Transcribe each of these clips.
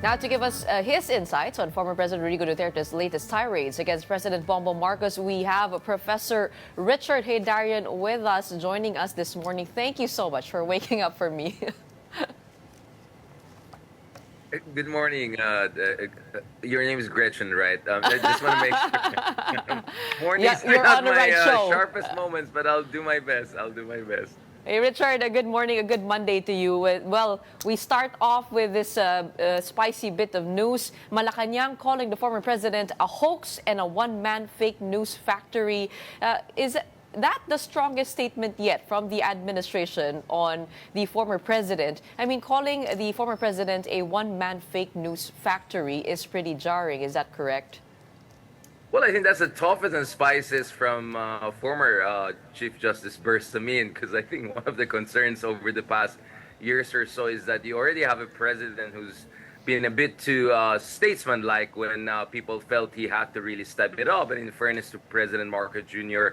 Now, to give us his insights on former President Rodrigo Duterte's latest tirades against President Bongbong Marcos, we have Professor Richard Heydarian with us, joining us this morning. Thank you so much for waking up for me. Good morning. Your name is Gretchen, right? I just want to make sure. Mornings Yeah, you're are on not the my right show. sharpest moments, but I'll do my best. I'll do my best. Hey, Richard, a good morning, a good Monday to you. Well, we start off with this spicy bit of news. Malacanang calling the former president a hoax and a one-man fake news factory. Is that the strongest statement yet from the administration on the former president? I mean, calling the former president a one-man fake news factory is pretty jarring. Is that correct? Well, I think that's the toughest and spiciest from former Chief Justice Bersamin, because I think one of the concerns over the past years or so is that you already have a president who's been a bit too statesman-like when people felt he had to really step it up. And in fairness to President Marcos Jr.,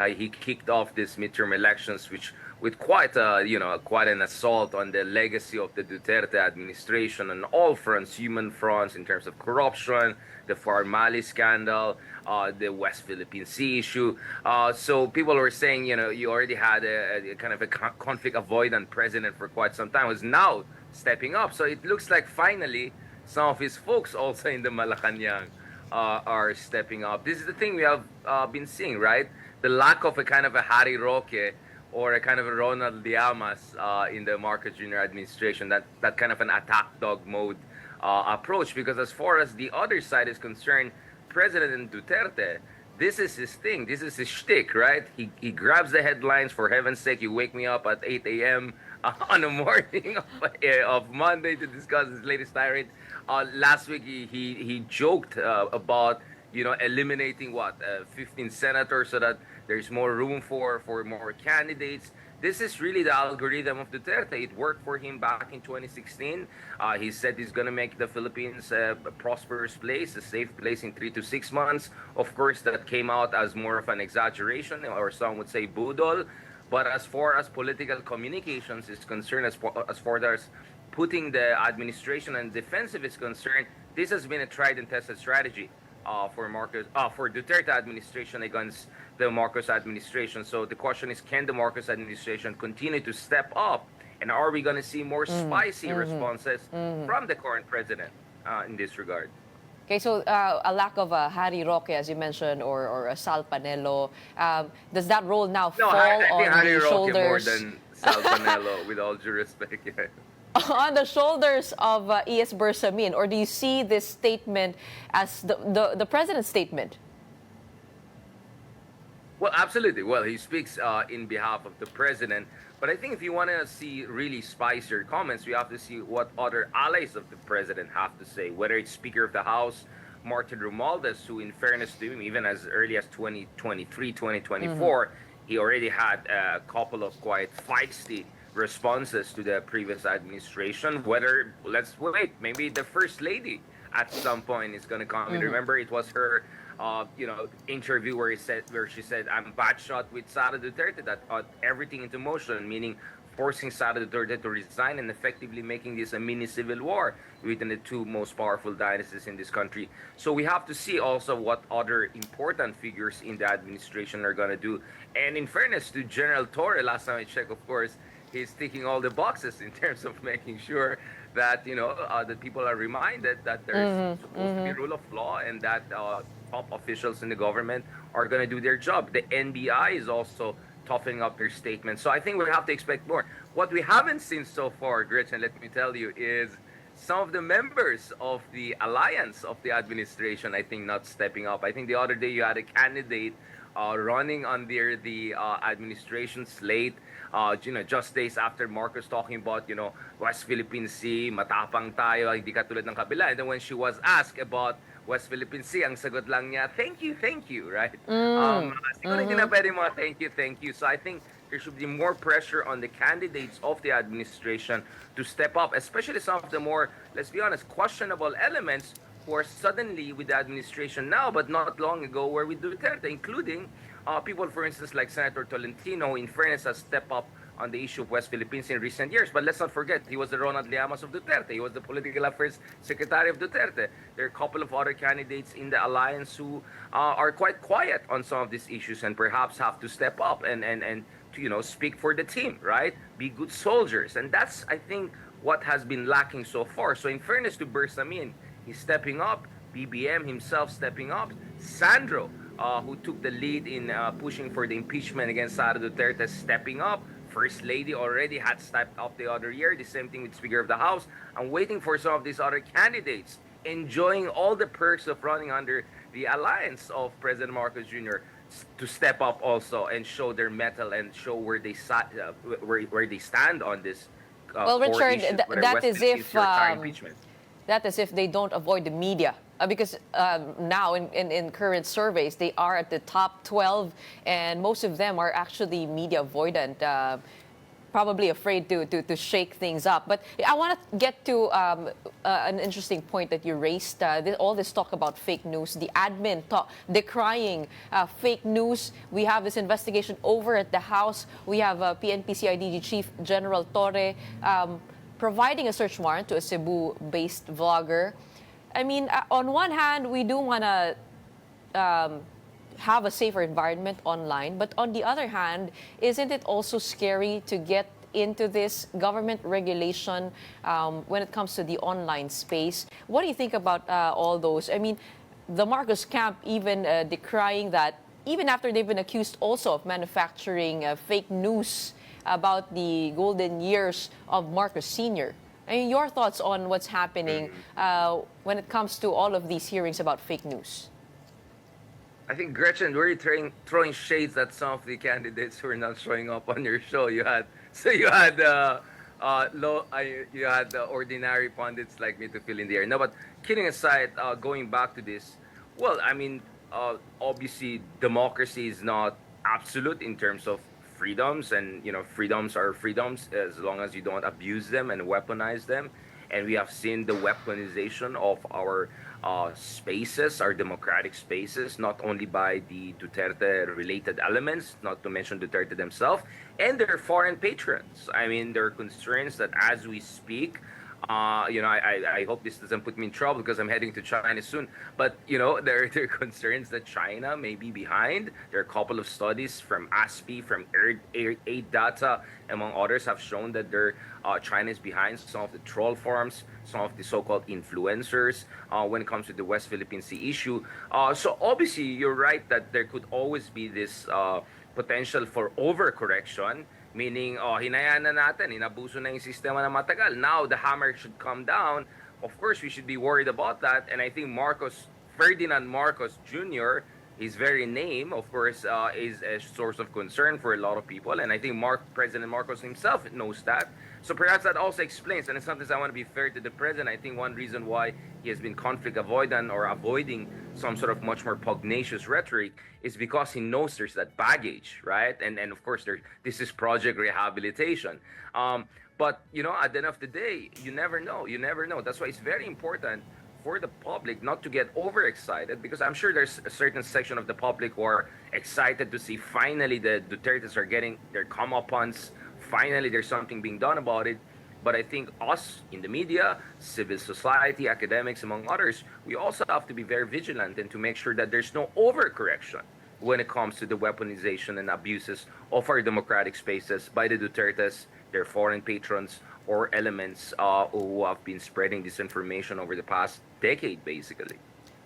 he kicked off these midterm elections, which with quite an assault on the legacy of the Duterte administration on all fronts, human fronts, in terms of corruption, the Farmali scandal, the West Philippine Sea issue. So people were saying, you already had a kind of a conflict avoidant president for quite some time, who's now stepping up. So it looks like finally some of his folks also in the Malacanang are stepping up. This is the thing we have been seeing, right? The lack of a kind of a Harry Roque or a kind of a Ronald Llamas in the Marcos Jr. administration, that kind of an attack dog mode approach. Because as far as the other side is concerned, President Duterte, this is his thing. This is his shtick, right? He grabs the headlines. For heaven's sake, you wake me up at 8 a.m. On the morning of Monday to discuss his latest tirade. Last week, he joked about eliminating 15 senators so that there's more room for more candidates. This is really the algorithm of Duterte. It worked for him back in 2016. He said he's going to make the Philippines a prosperous place, a safe place in 3 to 6 months. Of course, that came out as more of an exaggeration, or some would say budol. But as far as political communications is concerned, as far as putting the administration and defensive is concerned, this has been a tried and tested strategy for Duterte administration against the Marcos administration. So the question is, can the Marcos administration continue to step up, and are we going to see more spicy responses from the current president in this regard? Okay, so a lack of a Harry Roque, as you mentioned, or a Sal Panelo, does that role now fall I think on Harry the Roque shoulders? More than Sal Panelo, with all due respect. Yeah. On the shoulders of E.S. Bersamin, or do you see this statement as the president's statement? Well, absolutely. Well, he speaks in behalf of the president. But I think if you want to see really spicier comments, we have to see what other allies of the president have to say, whether it's Speaker of the House, Martin Romualdez, who, in fairness to him, even as early as 2023, 2024, he already had a couple of quite feisty responses to the previous administration. Whether, let's wait, maybe the First Lady at some point is going to come. And remember, it was her interview where she said, "I'm batshot with Sara Duterte," that everything into motion, meaning forcing Sara Duterte to resign and effectively making this a mini civil war within the two most powerful dynasties in this country. So we have to see also what other important figures in the administration are going to do. And in fairness to General Torre, last time I checked, of course, he's ticking all the boxes in terms of making sure that that people are reminded that there's supposed to be rule of law, and that top officials in the government are going to do their job. The NBI is also toughening up their statements. So I think we have to expect more. What we haven't seen so far, Gretchen, let me tell you, is some of the members of the alliance of the administration, I think, not stepping up. I think the other day you had a candidate running under the administration slate, just days after Marcos talking about, West Philippine Sea, matapang tayo, hindi katulad ng kabila. And then when she was asked about West Philippine Sea, ang sagot lang niya, thank you, right? Siguro hindi na pwede mga thank you. So I think there should be more pressure on the candidates of the administration to step up, especially some of the more, let's be honest, questionable elements who are suddenly with the administration now, but not long ago were with Duterte, including people, for instance, like Senator Tolentino, who in fairness has stepped up on the issue of West Philippines in recent years. But let's not forget, he was the Ronald Llamas of Duterte. He was the Political Affairs Secretary of Duterte. There are a couple of other candidates in the alliance who are quite quiet on some of these issues and perhaps have to step up and to, speak for the team, right? Be good soldiers. And that's, I think, what has been lacking so far. So in fairness to Bersamin, he's stepping up. BBM himself stepping up. Sandro, who took the lead in pushing for the impeachment against Sara Duterte, stepping up. First Lady already had stepped up the other year. The same thing with Speaker of the House. I'm waiting for some of these other candidates enjoying all the perks of running under the alliance of President Marcos Jr. to step up also and show their mettle and show where they where they stand on this. Well, Richard, that is if impeachment. That is if they don't avoid the media. Because now in current surveys, they are at the top 12, and most of them are actually media avoidant, probably afraid to shake things up. But I want to get to an interesting point that you raised. All this talk about fake news, the admin decrying fake news. We have this investigation over at the House. We have PNP-CIDG Chief General Torre providing a search warrant to a Cebu-based vlogger. I mean, on one hand, we do want to have a safer environment online, but on the other hand, isn't it also scary to get into this government regulation when it comes to the online space? What do you think about all those? I mean, the Marcos camp even decrying that, even after they've been accused also of manufacturing fake news about the golden years of Marcos Sr. I mean, your thoughts on what's happening when it comes to all of these hearings about fake news? I think, Gretchen, we're throwing shades at some of the candidates who are not showing up on your show. You had ordinary pundits like me to fill in the air. No, but kidding aside, going back to this, well, I mean, obviously, democracy is not absolute in terms of freedoms, and freedoms are freedoms as long as you don't abuse them and weaponize them. And we have seen the weaponization of our spaces, our democratic spaces, not only by the Duterte-related elements, not to mention Duterte themselves, and their foreign patrons. I mean, there are concerns that as we speak, I hope this doesn't put me in trouble because I'm heading to China soon. But, there are concerns that China may be behind. There are a couple of studies from ASPI, from Aid Data, among others, have shown that China is behind some of the troll farms, some of the so-called influencers when it comes to the West Philippine Sea issue. So obviously, you're right that there could always be this potential for overcorrection. Meaning, hinayaan na natin, inabuso na yung sistema na matagal. Now, the hammer should come down. Of course, we should be worried about that. And I think Ferdinand Marcos Jr., his very name, of course, is a source of concern for a lot of people. And I think President Marcos himself knows that. So perhaps that also explains, and sometimes I want to be fair to the president, I think one reason why he has been conflict avoidant or avoiding some sort of much more pugnacious rhetoric is because he knows there's that baggage, right? And of course, this is project rehabilitation. But, at the end of the day, you never know. You never know. That's why it's very important for the public not to get overexcited, because I'm sure there's a certain section of the public who are excited to see finally the Dutertes are getting their comeuppance. Finally, there's something being done about it. But I think us in the media, civil society, academics, among others, we also have to be very vigilant and to make sure that there's no overcorrection when it comes to the weaponization and abuses of our democratic spaces by the Dutertes, their foreign patrons, or elements who have been spreading disinformation over the past decade, basically.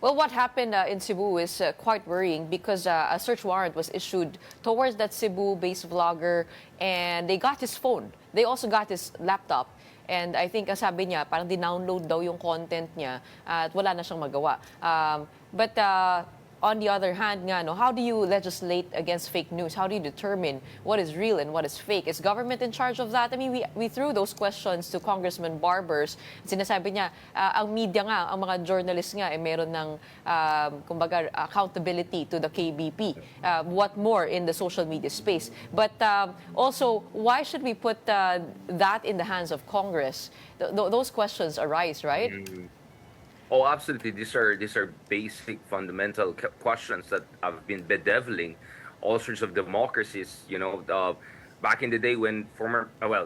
Well, what happened in Cebu is quite worrying because a search warrant was issued towards that Cebu-based vlogger, and they got his phone. They also got his laptop. And I think, sabi niya, parang dinownload daw yung content niya at wala na siyang magawa. But on the other hand, how do you legislate against fake news? How do you determine what is real and what is fake? Is government in charge of that? I mean, we threw those questions to Congressman Barbers. Sinasabi niya, ang media nga, ang mga journalists nga, meron ng, kumbaga, accountability to the KBP. What more in the social media space? But also, why should we put that in the hands of Congress? Those questions arise, right? Mm-hmm. Oh, absolutely. These are basic, fundamental questions that have been bedeviling all sorts of democracies. back in the day when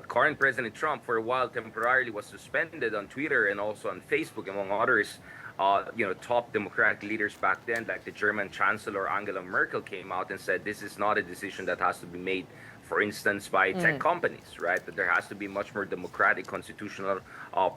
current President Trump for a while temporarily was suspended on Twitter and also on Facebook, among others, top Democratic leaders back then, like the German Chancellor Angela Merkel, came out and said this is not a decision that has to be made, for instance, by tech companies, right? That there has to be much more democratic constitutional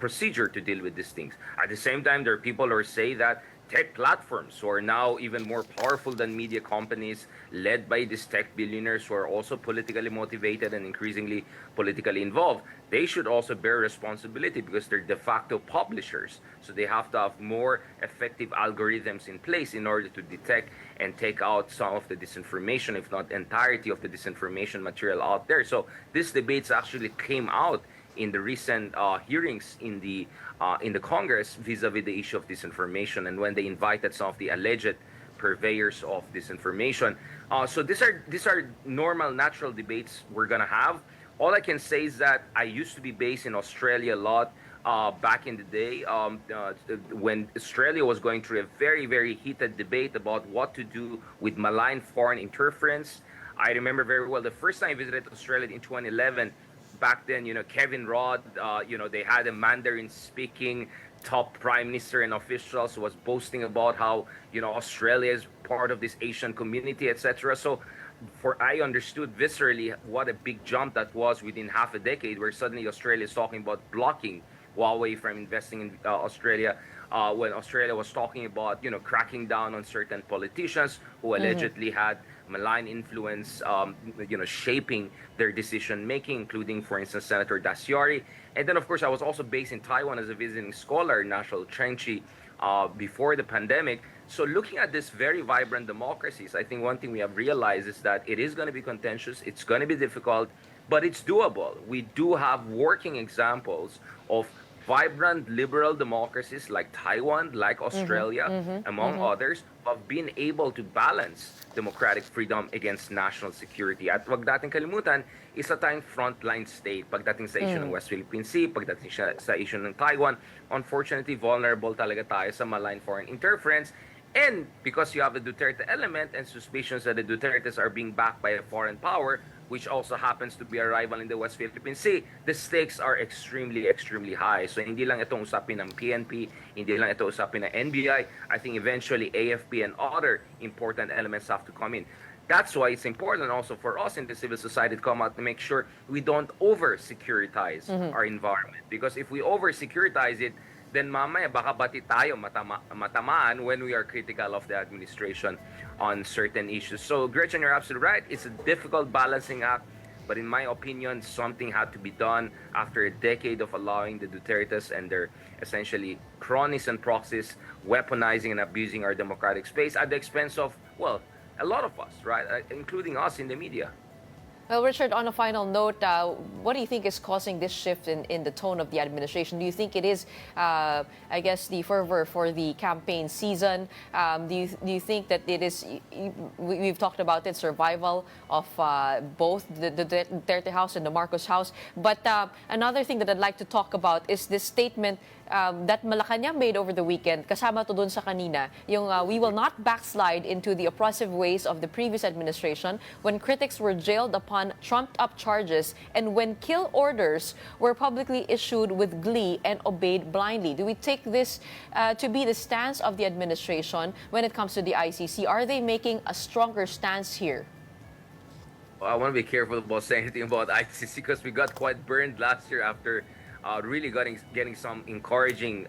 procedure to deal with these things. At the same time, there are people who say that tech platforms who are now even more powerful than media companies, led by these tech billionaires who are also politically motivated and increasingly politically involved, they should also bear responsibility because they're de facto publishers. So they have to have more effective algorithms in place in order to detect and take out some of the disinformation, if not entirety of the disinformation material out there. So these debates actually came out in the recent hearings in the Congress vis-a-vis the issue of disinformation, and when they invited some of the alleged purveyors of disinformation. So these are normal, natural debates we're gonna have. All I can say is that I used to be based in Australia a lot back in the day when Australia was going through a very, very heated debate about what to do with malign foreign interference. I remember very well the first time I visited Australia in 2011. Back then, Kevin Rudd, they had a Mandarin-speaking top prime minister and officials who was boasting about how, Australia is part of this Asian community, etc. So I understood viscerally what a big jump that was within half a decade, where suddenly Australia is talking about blocking Huawei from investing in Australia, when Australia was talking about, cracking down on certain politicians who allegedly had malign influence, shaping their decision making, including, for instance, Senator Daciari. And then, of course, I was also based in Taiwan as a visiting scholar, National Trenchi, before the pandemic. So looking at these very vibrant democracies, I think one thing we have realized is that it is going to be contentious, it's going to be difficult, but it's doable. We do have working examples of vibrant liberal democracies like Taiwan, like Australia, among others, have been able to balance democratic freedom against national security. At wag natin kalimutan, isa tayong frontline state pagdating sa issue ng West Philippine Sea, pagdating sa issue ng Taiwan. Unfortunately, vulnerable talaga tayo sa malign foreign interference. And because you have the Duterte element and suspicions that the Dutertes are being backed by a foreign power, which also happens to be a rival in the West Philippine Sea, the stakes are extremely, extremely high. So hindi lang ito usapin ng PNP, hindi lang ito usapin ng NBI. I think eventually AFP and other important elements have to come in. That's why it's important also for us in the civil society to come out to make sure we don't over-securitize our environment. Because if we over-securitize it, then mamaya baka bati tayo matamaan when we are critical of the administration on certain issues. So Gretchen, you're absolutely right. It's a difficult balancing act, but in my opinion, something had to be done after a decade of allowing the Dutertes and their essentially cronies and proxies weaponizing and abusing our democratic space at the expense of, well, a lot of us, right, including us in the media. Well, Richard, on a final note, what do you think is causing this shift in the tone of the administration? Do you think it is, I guess, the fervor for the campaign season? Do you think that it is, we've talked about it, survival of both the Duterte house and the Marcos house. But another thing that I'd like to talk about is this statement that Malacanang made over the weekend, kasama to dun sa kanina, yung we will not backslide into the oppressive ways of the previous administration when critics were jailed upon trumped-up charges and when kill orders were publicly issued with glee and obeyed blindly. Do we take this to be the stance of the administration when it comes to the ICC? Are they making a stronger stance here? Well, I want to be careful about saying anything about ICC because we got quite burned last year after really getting some encouraging,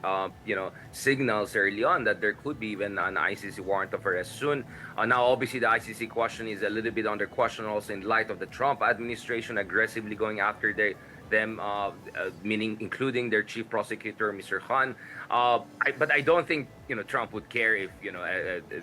signals early on that there could be even an ICC warrant of arrest soon. Now, obviously, the ICC question is a little bit under question also in light of the Trump administration aggressively going after them, meaning including their chief prosecutor, Mr. Khan. But I don't think Trump would care if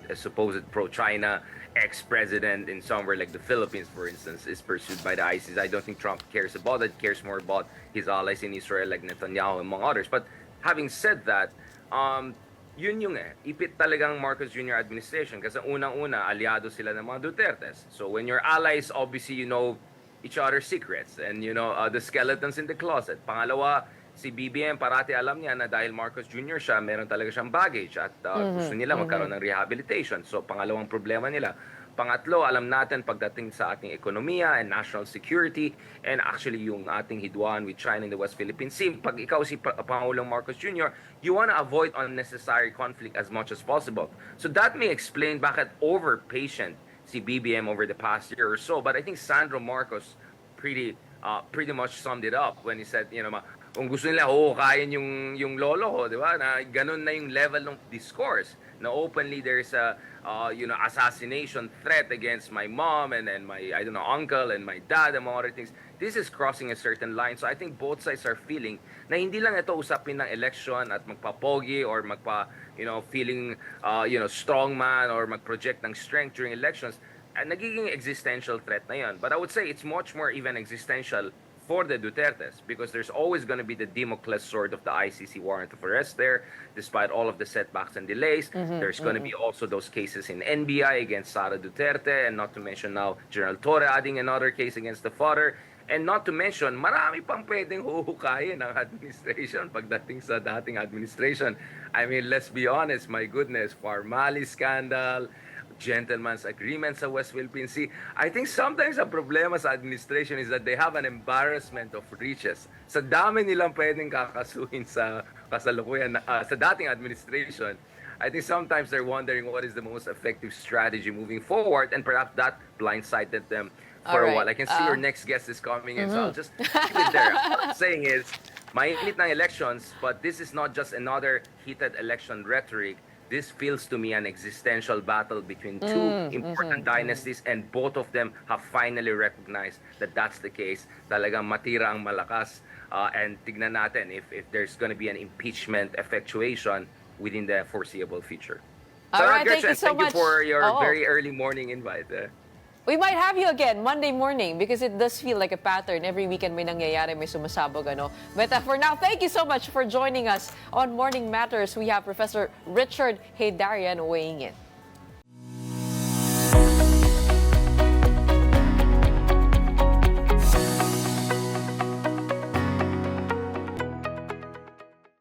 a supposed pro-China ex-president in somewhere like the Philippines, for instance, is pursued by the ISIS. I don't think Trump cares about it. Cares more about his allies in Israel like Netanyahu, among others. But having said that, yun yung ipit talagang Marcos Jr. administration kasi unang-una, aliado sila ng mga Dutertes. So when your allies, obviously, you know each other's secrets and the skeletons in the closet. Pangalawa, si BBM parati alam niya na dahil Marcos Jr. siya, meron talaga siyang baggage at gusto nila magkaroon ng rehabilitation. So pangalawang problema nila. Pangatlo, alam natin pagdating sa ating ekonomiya and national security and actually yung ating hidwaan with China in the West Philippine Sea, pag ikaw si Pangulong Marcos Jr., you want to avoid unnecessary conflict as much as possible. So that may explain bakit over-patient si BBM over the past year or so. But I think Sandro Marcos pretty much summed it up when he said, kung gusto nila huhukayin yung lolo ko, di ba? Na ganun na yung level ng discourse. Na openly there's a assassination threat against my mom and my uncle and my dad among other things. This is crossing a certain line. So I think both sides are feeling na hindi lang ito usapin ng election at magpapogi or feeling strong man or magproject ng strength during elections. Nagiging existential threat na yan. But I would say it's much more even existential for the Dutertes, because there's always going to be the Damocles sword of the ICC warrant of arrest there, despite all of the setbacks and delays. There's going to be also those cases in NBI against Sara Duterte, and not to mention now General Torre adding another case against the father. And not to mention, marami pang pwedeng huhukayin ng administration pagdating sa dating administration. I mean, let's be honest, my goodness, Farmali scandal, gentleman's agreement sa West Philippine Sea. I think sometimes ang problema sa administration is that they have an embarrassment of riches. Sa dami nilang pwedeng kakasuhin sa kasalukuyan, sa dating administration, I think sometimes they're wondering what is the most effective strategy moving forward, and perhaps that blindsided them for a while. I can see your next guest is coming in, so I'll just keep it there. What I'm saying is, mainit ng elections, but this is not just another heated election rhetoric. This feels to me an existential battle between two important dynasties, and both of them have finally recognized that that's the case. Talagang matira ang malakas, and tignan natin if there's going to be an impeachment effectuation within the foreseeable future. All right, thank you so much. Thank you for your very early morning invite. We might have you again Monday morning because it does feel like a pattern. Every weekend may nangyayari, may sumasabog, ano. But for now, thank you so much for joining us on Morning Matters. We have Professor Richard Heydarian weighing in.